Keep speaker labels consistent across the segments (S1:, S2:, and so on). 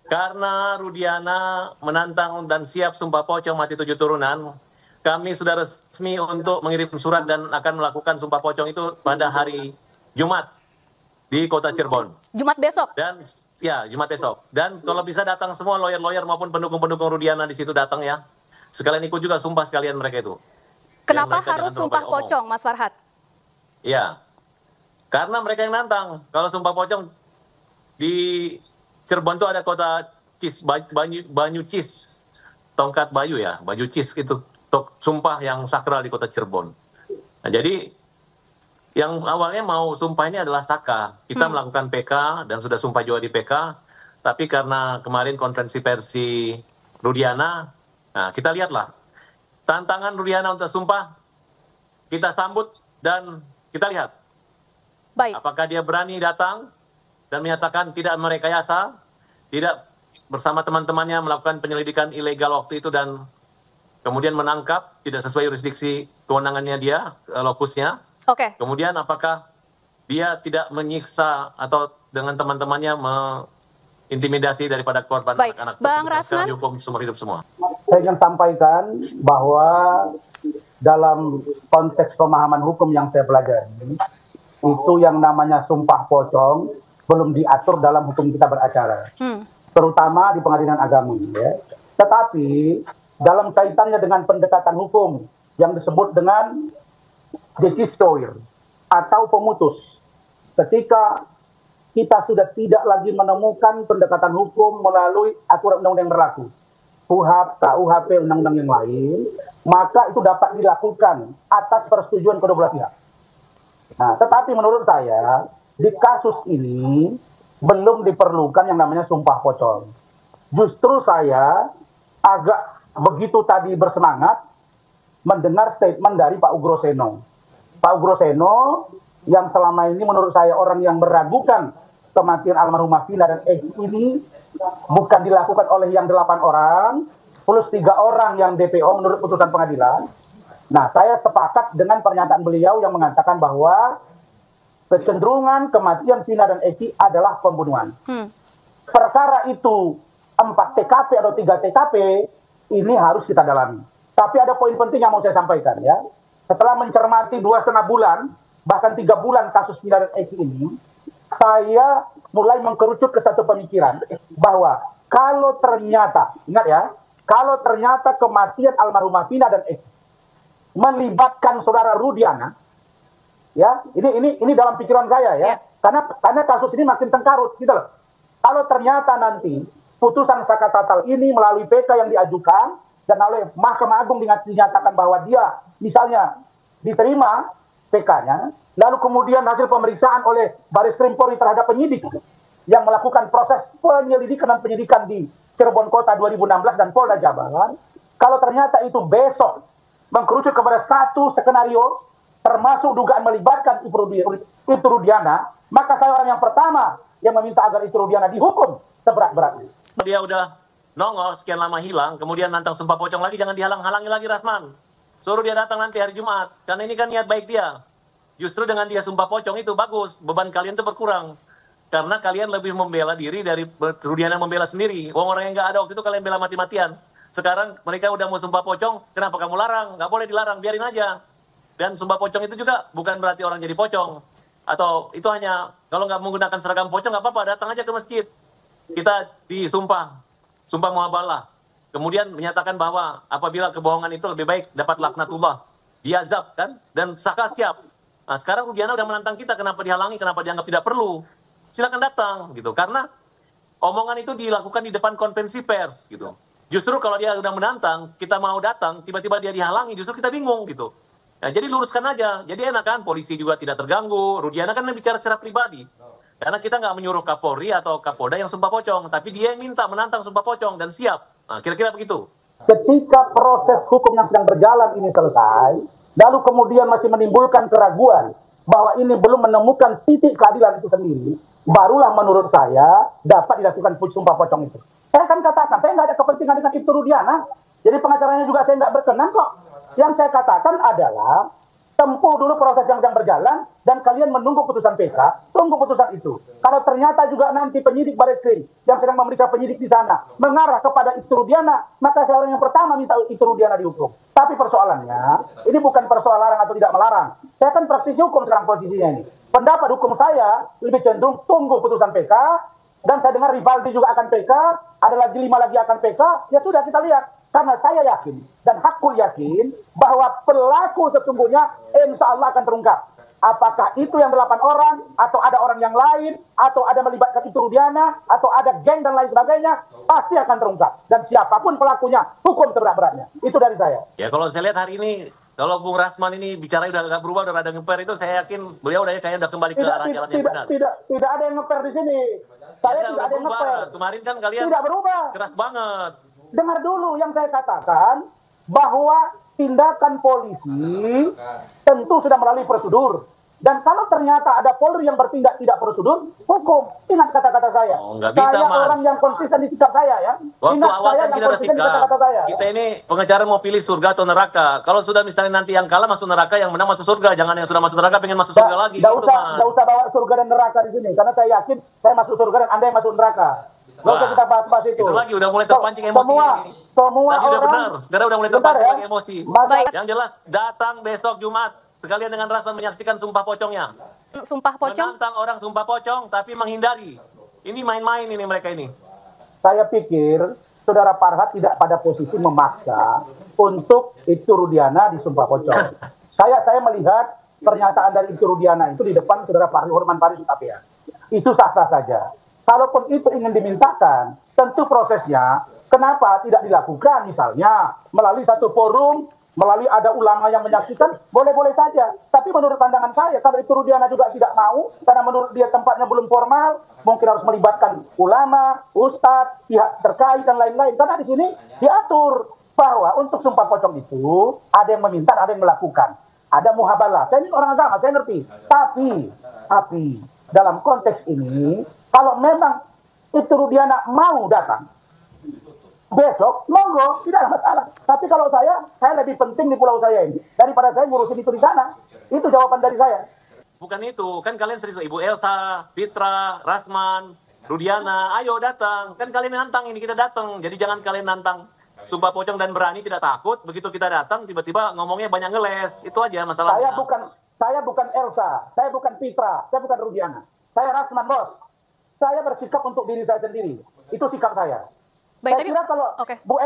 S1: Karena Rudiana menantang dan siap sumpah pocong mati 7 turunan, kami sudah resmi untuk mengirim surat dan akan melakukan sumpah pocong itu pada hari Jumat di Kota Cirebon.
S2: Jumat besok?
S1: Dan ya, Jumat besok. Dan kalau bisa datang semua lawyer-lawyer maupun pendukung-pendukung Rudiana di situ datang ya. Sekalian ikut juga sumpah sekalian mereka itu.
S2: Kenapa harus sumpah pocong, Mas Farhad?
S1: Iya, karena mereka yang nantang. Kalau sumpah pocong di Cirebon itu ada kota Cis, Banyu Cis, Tongkat Bayu ya, Bayu Cis itu sumpah yang sakral di kota Cirebon. Nah, jadi yang awalnya mau sumpah ini adalah Saka. Kita melakukan PK dan sudah sumpah juga di PK, tapi karena kemarin konferensi persi Rudiana, nah kita lihatlah tantangan Rudiana untuk sumpah, kita sambut dan kita lihat.
S2: Baik.
S1: Apakah dia berani datang dan menyatakan tidak merekayasa, tidak bersama teman-temannya melakukan penyelidikan ilegal waktu itu dan kemudian menangkap tidak sesuai jurisdiksi kewenangannya dia, lokusnya.
S2: Oke.
S1: Kemudian apakah dia tidak menyiksa atau dengan teman-temannya mengintimidasi daripada korban anak-anak
S2: Bang Rasman,
S1: dihukum seumur hidup semua.
S3: Saya ingin sampaikan bahwa dalam konteks pemahaman hukum yang saya pelajari, itu yang namanya sumpah pocong belum diatur dalam hukum kita beracara, terutama di pengadilan agama. Ya. Tetapi dalam kaitannya dengan pendekatan hukum yang disebut dengan decisoire atau pemutus, ketika kita sudah tidak lagi menemukan pendekatan hukum melalui aturan undang-undang yang berlaku, KUHP, KUHP, undang-undang yang lain, maka itu dapat dilakukan atas persetujuan kedua belah pihak. Nah, tetapi menurut saya di kasus ini belum diperlukan yang namanya sumpah pocong. Justru saya agak begitu tadi bersemangat mendengar statement dari Pak Ugroseno. Pak Ugroseno yang selama ini menurut saya orang yang meragukan kematian almarhumah Vina dan Egy ini bukan dilakukan oleh yang 8 orang plus 3 orang yang DPO menurut putusan pengadilan. Nah, saya sepakat dengan pernyataan beliau yang mengatakan bahwa kecenderungan kematian Vina dan Egy adalah pembunuhan. Perkara itu 4 TKP atau 3 TKP ini harus kita dalami. Tapi ada poin penting yang mau saya sampaikan ya. Setelah mencermati 2,5 bulan, bahkan 3 bulan kasus Vina dan Egy ini, saya mulai mengkerucut ke satu pemikiran bahwa kalau ternyata, ingat ya, kalau ternyata kematian almarhumah Vina dan Egy melibatkan saudara Rudiana, ya, ini dalam pikiran saya ya, karena kasus ini makin tengkarut, gitu loh. Kalau ternyata nanti putusan Saka Tatal ini melalui PK yang diajukan dan oleh Mahkamah Agung dinyatakan bahwa dia misalnya diterima PK-nya, lalu kemudian hasil pemeriksaan oleh Baris Krim Polri terhadap penyidik yang melakukan proses penyelidikan dan penyidikan di Cirebon Kota 2016 dan Polda Jabar, kalau ternyata itu besok mengkerucut kepada satu skenario termasuk dugaan melibatkan Ibtu Rudiana, maka saya orang yang pertama yang meminta agar Ibtu Rudiana dihukum seberat-beratnya.
S1: Dia udah nongol sekian lama hilang, kemudian nantang sumpah pocong lagi, jangan dihalang-halangi lagi Rasman. Suruh dia datang nanti hari Jumat, karena ini kan niat baik dia. Justru dengan dia sumpah pocong itu bagus, beban kalian itu berkurang. Karena kalian lebih membela diri dari Rudiana membela sendiri. Orang yang nggak ada waktu itu kalian bela mati-matian. Sekarang mereka udah mau sumpah pocong, kenapa kamu larang? Nggak boleh dilarang, biarin aja. Dan sumpah pocong itu juga bukan berarti orang jadi pocong. Atau itu hanya, kalau nggak menggunakan seragam pocong nggak apa-apa, datang aja ke masjid. Kita disumpah, sumpah muabalah. Kemudian menyatakan bahwa apabila kebohongan itu lebih baik dapat laknatullah. Diazab kan, dan Saka siap. Nah sekarang Rudiana udah menantang kita, kenapa dihalangi, kenapa dianggap tidak perlu. Silakan datang gitu, karena omongan itu dilakukan di depan konvensi pers gitu. Justru kalau dia udah menantang, kita mau datang, tiba-tiba dia dihalangi, justru kita bingung gitu. Nah, jadi luruskan aja, jadi enak kan, polisi juga tidak terganggu. Rudiana kan bicara secara pribadi, karena kita nggak menyuruh Kapolri atau Kapolda yang sumpah pocong, tapi dia yang minta menantang sumpah pocong dan siap. Nah, kira-kira begitu.
S3: Ketika proses hukum yang sedang berjalan ini selesai, lalu kemudian masih menimbulkan keraguan bahwa ini belum menemukan titik keadilan itu sendiri, barulah menurut saya dapat dilakukan sumpah pocong itu. Saya kan katakan, saya nggak ada kepentingan dengan Ibtu Rudiana, jadi pengacaranya juga saya nggak berkenan kok. Yang saya katakan adalah tempuh dulu proses yang sedang berjalan, dan kalian menunggu putusan PK, tunggu putusan itu. Kalau ternyata juga nanti penyidik Barreskrim yang sedang memeriksa penyidik di sana mengarah kepada Itu Rudiana, maka saya orang yang pertama minta Itu Rudiana dihukum. Tapi persoalannya, ini bukan persoalan larang atau tidak melarang. Saya kan praktisi hukum sekarang posisinya ini. Pendapat hukum saya lebih cenderung tunggu putusan PK, dan saya dengar Rivaldi juga akan PK, ada lagi 5 lagi akan PK, ya sudah kita lihat. Karena saya yakin dan hakul yakin bahwa pelaku sesungguhnya insya Allah akan terungkap. Apakah itu yang 8 orang, atau ada orang yang lain, atau ada melibatkan Itu Rudiana, atau ada geng dan lain sebagainya, pasti akan terungkap. Dan siapapun pelakunya, hukum seberat-beratnya. Itu dari saya.
S1: Ya kalau saya lihat hari ini, kalau Bung Rasman ini bicara udah agak berubah, udah ada ngeper itu, saya yakin beliau kayaknya udah kembali ke arah jalan yang benar.
S3: Tidak ada yang ngeper di sini. Saya
S1: Ya,
S3: tidak ada yang ngeper.
S1: Kemarin kan kalian
S3: tidak berubah.
S1: keras banget.
S3: Dengar dulu yang saya katakan, bahwa tindakan polisi tentu sudah melalui prosedur. Dan kalau ternyata ada Polri yang bertindak tidak prosedur, hukum. Ingat kata-kata saya.
S1: Oh, nggak bisa,
S3: saya
S1: Man.
S3: orang yang konsisten di sikap saya ya.
S1: Waktu
S3: Ingat
S1: awal
S3: saya
S1: kan
S3: yang
S1: kita udah
S3: konsisten di
S1: sikap.
S3: kata-kata saya.
S1: Kita ini pengecara mau pilih surga atau neraka. Kalau sudah misalnya nanti yang kalah masuk neraka, yang menang masuk surga. Jangan yang sudah masuk neraka pengen masuk surga lagi.
S3: Nggak
S1: Gitu,
S3: usah,
S1: Man.
S3: nggak usah bawa surga dan neraka di sini. Karena saya yakin saya masuk surga dan Anda yang masuk neraka. Nggak usah kita bahas-bahas itu.
S1: Itu lagi udah mulai terpancing emosi ini.
S3: Semua
S1: Tadi udah
S3: orang,
S1: benar. Sekarang udah mulai
S3: bentar
S1: terpancing
S3: ya.
S1: lagi emosi.
S2: Baik.
S1: Yang jelas datang besok Jumat sekalian dengan Rasman menyaksikan sumpah pocongnya.
S2: Sumpah pocong.
S1: Menantang orang sumpah pocong tapi menghindari. Ini main-main ini mereka ini.
S3: Saya pikir Saudara Farhad tidak pada posisi memaksa untuk Itu Rudiana disumpah pocong. Saya melihat pernyataan dari Itu Rudiana itu di depan Saudara Fahri Hurman Paris KPA. Itu sah-sah saja. Kalaupun itu ingin dimintakan, tentu prosesnya kenapa tidak dilakukan misalnya melalui satu forum, melalui ada ulama yang menyaksikan, boleh-boleh saja. Tapi menurut pandangan saya, kalau Itu Rudiana juga tidak mau, karena menurut dia tempatnya belum formal, mungkin harus melibatkan ulama, ustadz, pihak terkait, dan lain-lain. Karena di sini diatur bahwa untuk sumpah pocong itu, ada yang meminta, ada yang melakukan. Ada muhabalah. Saya ini orang agama, saya ngerti. Tapi, dalam konteks ini, kalau memang Itu Rudiana mau datang, besok, monggo, tidak ada masalah. Tapi kalau saya lebih penting di pulau saya ini daripada saya ngurusin itu di sana. Itu jawaban dari saya.
S1: Bukan itu, kan kalian serius. Ibu Elsa, Fitra, Rasman, Rudiana, ayo datang. Kan kalian nantang ini, kita datang. Jadi jangan kalian nantang sumpah pocong dan berani tidak takut. Begitu kita datang, tiba-tiba ngomongnya banyak ngeles. Itu aja masalahnya.
S3: Saya bukan Elsa, saya bukan Fitra, saya bukan Rudiana. Saya Rasman, bos. Saya bersikap untuk diri saya sendiri. Itu sikap saya.
S2: Baik,
S3: Saya kira kalau Bu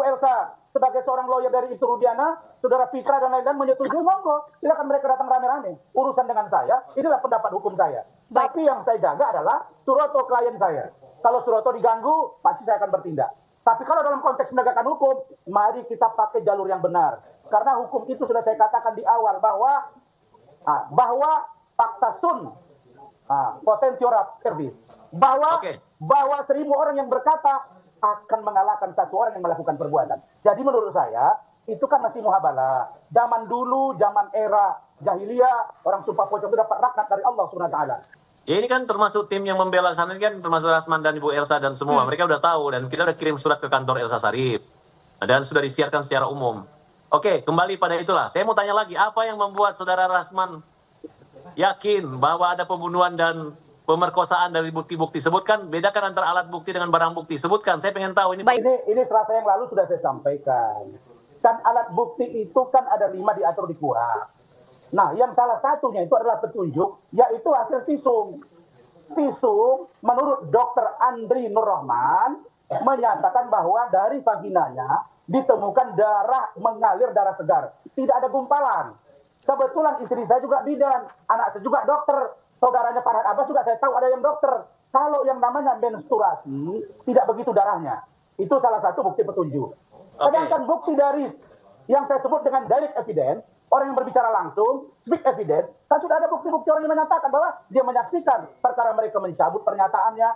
S3: Elsa sebagai seorang lawyer dari Itu Rudiana, Saudara Fitra dan lain-lain menyetujui, monggo, silakan mereka datang rame-rame. Urusan dengan saya, inilah pendapat hukum saya.
S2: Baik.
S3: Tapi yang saya jaga adalah Suroto klien saya. Kalau Suroto diganggu, pasti saya akan bertindak. Tapi kalau dalam konteks penegakan hukum, mari kita pakai jalur yang benar. Karena hukum itu sudah saya katakan di awal bahwa fakta sun, potential service, bahwa 1000 orang yang berkata akan mengalahkan 1 orang yang melakukan perbuatan. Jadi menurut saya itu kan masih muhabalah. Zaman dulu, zaman era jahiliyah, orang sumpah pocong itu dapat rahmat dari Allah Subhanahu wa taala.
S1: Ya ini kan termasuk tim yang membela sana kan, termasuk Rasman dan Ibu Elsa dan semua. Mereka udah tahu dan kita udah kirim surat ke kantor Elsa Sharif. Dan sudah disiarkan secara umum. Oke, kembali pada itulah. Saya mau tanya lagi, apa yang membuat Saudara Rasman yakin bahwa ada pembunuhan dan pemerkosaan dari bukti-bukti? Sebutkan, bedakan antara alat bukti dengan barang bukti. Sebutkan, saya pengen tahu ini.
S3: Ini Selasa yang lalu sudah saya sampaikan. Kan alat bukti itu kan ada 5 diatur di KUHP. Nah, yang salah satunya itu adalah petunjuk, yaitu hasil visum. Visum menurut Dr. Andri Nurrahman menyatakan bahwa dari vaginanya ditemukan darah mengalir, darah segar. Tidak ada gumpalan. Kebetulan istri saya juga bidan, anak saya juga dokter, saudaranya Farhad Abbas juga saya tahu ada yang dokter. Kalau yang namanya menstruasi, tidak begitu darahnya. Itu salah satu bukti petunjuk. Sedangkan bukti dari yang saya sebut dengan direct evidence, orang yang berbicara langsung, speak evidence, kan sudah ada bukti-bukti orang yang menyatakan bahwa dia menyaksikan perkara mereka mencabut pernyataannya,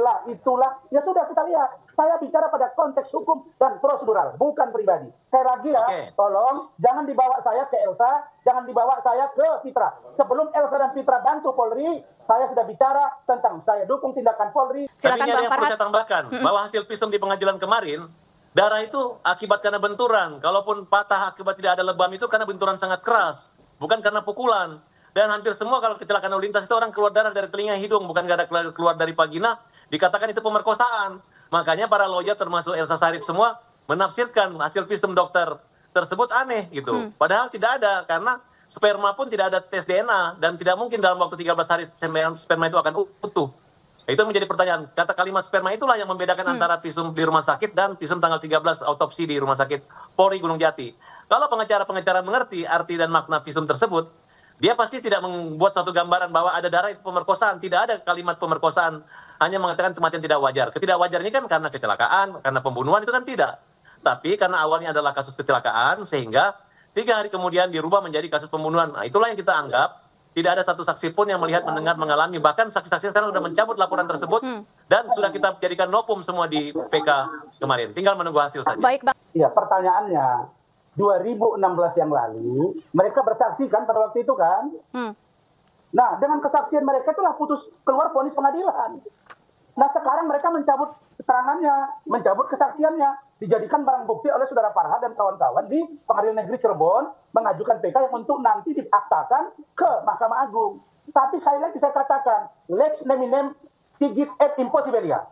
S3: lah, itulah. Ya sudah kita lihat. Saya bicara pada konteks hukum dan prosedural, bukan pribadi. Saya lagi ya, tolong jangan dibawa saya ke Elsa, jangan dibawa saya ke Fitra. Sebelum Elsa dan Fitra bantu Polri, saya sudah bicara tentang saya dukung tindakan Polri.
S1: Tapi ini ada yang perlu saya tambahkan, bahwa hasil visum di pengadilan kemarin, Darah itu akibat karena benturan. Kalaupun patah akibat tidak ada lebam itu karena benturan sangat keras, bukan karena pukulan. Dan hampir semua kalau kecelakaan lalu lintas itu orang keluar darah dari telinga hidung, bukan ada keluar dari vagina, dikatakan itu pemerkosaan. Makanya para lawyer termasuk Elsa Sharif semua menafsirkan hasil visum dokter tersebut aneh gitu. Padahal tidak ada, karena sperma pun tidak ada tes DNA dan tidak mungkin dalam waktu 13 hari sperma itu akan utuh. Itu menjadi pertanyaan. Kata kalimat sperma itulah yang membedakan antara visum di rumah sakit dan visum tanggal 13 autopsi di Rumah Sakit Polri Gunung Jati. Kalau pengacara-pengacara mengerti arti dan makna visum tersebut, dia pasti tidak membuat suatu gambaran bahwa ada darah itu pemerkosaan. Tidak ada kalimat pemerkosaan, hanya mengatakan kematian tidak wajar. Ketidakwajar ini kan karena kecelakaan, karena pembunuhan itu kan tidak. Tapi karena awalnya adalah kasus kecelakaan, sehingga 3 hari kemudian dirubah menjadi kasus pembunuhan. Nah, itulah yang kita anggap. Tidak ada satu saksi pun yang melihat, mendengar, mengalami. Bahkan saksi-saksi sekarang sudah mencabut laporan tersebut dan sudah kita jadikan nopum semua di PK kemarin. Tinggal menunggu hasil saja.
S2: Baik, Bang.
S3: Iya, pertanyaannya, 2016 yang lalu, mereka bersaksi kan pada waktu itu kan? Nah, dengan kesaksian mereka itulah putus keluar vonis pengadilan. Nah, sekarang mereka mencabut keterangannya, mencabut kesaksiannya, dijadikan barang bukti oleh saudara Farhad dan kawan-kawan di Pengadilan Negeri Cirebon, mengajukan PK yang untuk nanti diaktakan ke Mahkamah Agung. Tapi saya katakan, lex neminem sigit et impossibilia.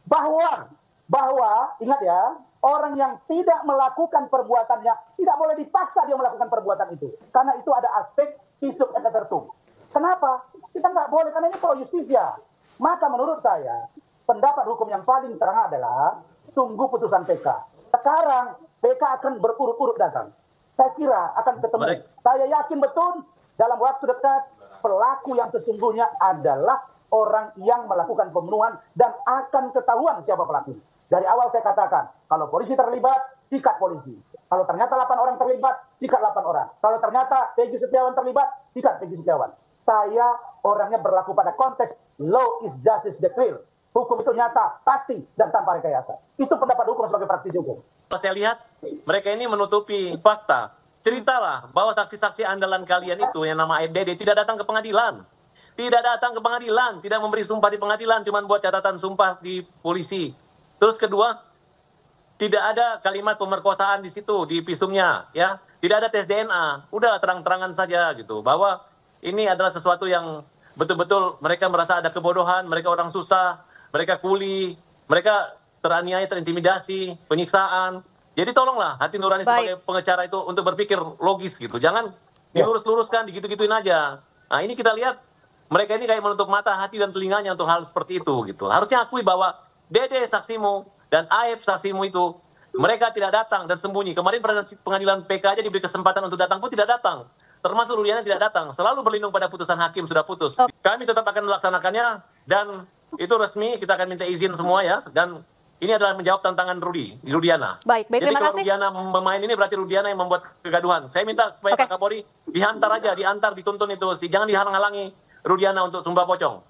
S3: Bahwa ingat ya, orang yang tidak melakukan perbuatannya tidak boleh dipaksa dia melakukan perbuatan itu, karena itu ada aspek visum et tertum. Kenapa? Kita nggak boleh, karena ini pro justisia. Maka menurut saya, pendapat hukum yang paling terang adalah tunggu putusan PK. Sekarang PK akan berurut-urut datang. Saya kira akan ketemu. Saya yakin betul dalam waktu dekat pelaku yang sesungguhnya adalah orang yang melakukan pembunuhan dan akan ketahuan siapa pelaku. Dari awal saya katakan, kalau polisi terlibat, sikat polisi. Kalau ternyata 8 orang terlibat, sikat 8 orang. Kalau ternyata Peggy Setiawan terlibat, sikat Peggy Setiawan. Saya orangnya berlaku pada konteks law is justice declared. Hukum itu nyata, pasti, dan tanpa rekayasa. Itu pendapat hukum sebagai praktisi hukum.
S1: Kalau saya lihat, mereka ini menutupi fakta. Ceritalah bahwa saksi-saksi andalan kalian itu yang nama AFDD tidak datang ke pengadilan. Tidak datang ke pengadilan, tidak memberi sumpah di pengadilan, cuma buat catatan sumpah di polisi. Terus kedua, tidak ada kalimat pemerkosaan di situ, di visumnya, ya. Tidak ada tes DNA. Udah terang-terangan saja gitu, bahwa ini adalah sesuatu yang betul-betul mereka merasa ada kebodohan, mereka orang susah, mereka kuli, mereka teraniaya, terintimidasi, penyiksaan. Jadi tolonglah hati nurani sebagai pengacara itu untuk berpikir logis gitu. Jangan dilurus-luruskan, digitu-gituin aja. Nah, ini kita lihat mereka ini kayak menutup mata, hati dan telinganya untuk hal seperti itu gitu. Harusnya akui bahwa Dede saksimu dan Aep saksimu itu mereka tidak datang dan sembunyi. Kemarin pengadilan PK aja diberi kesempatan untuk datang pun tidak datang. Termasuk Rudiana tidak datang, selalu berlindung pada putusan hakim sudah putus. Kami tetap akan melaksanakannya dan itu resmi, kita akan minta izin semua ya. Dan ini adalah menjawab tantangan Rudiana.
S2: Baik,
S1: jadi
S2: terima
S1: kalau
S2: kasih.
S1: Rudiana memain ini berarti Rudiana yang membuat kegaduhan. Saya minta supaya Pak Kapolri diantar aja, dituntun itu. Jangan dihalang-halangi Rudiana untuk sumpah pocong.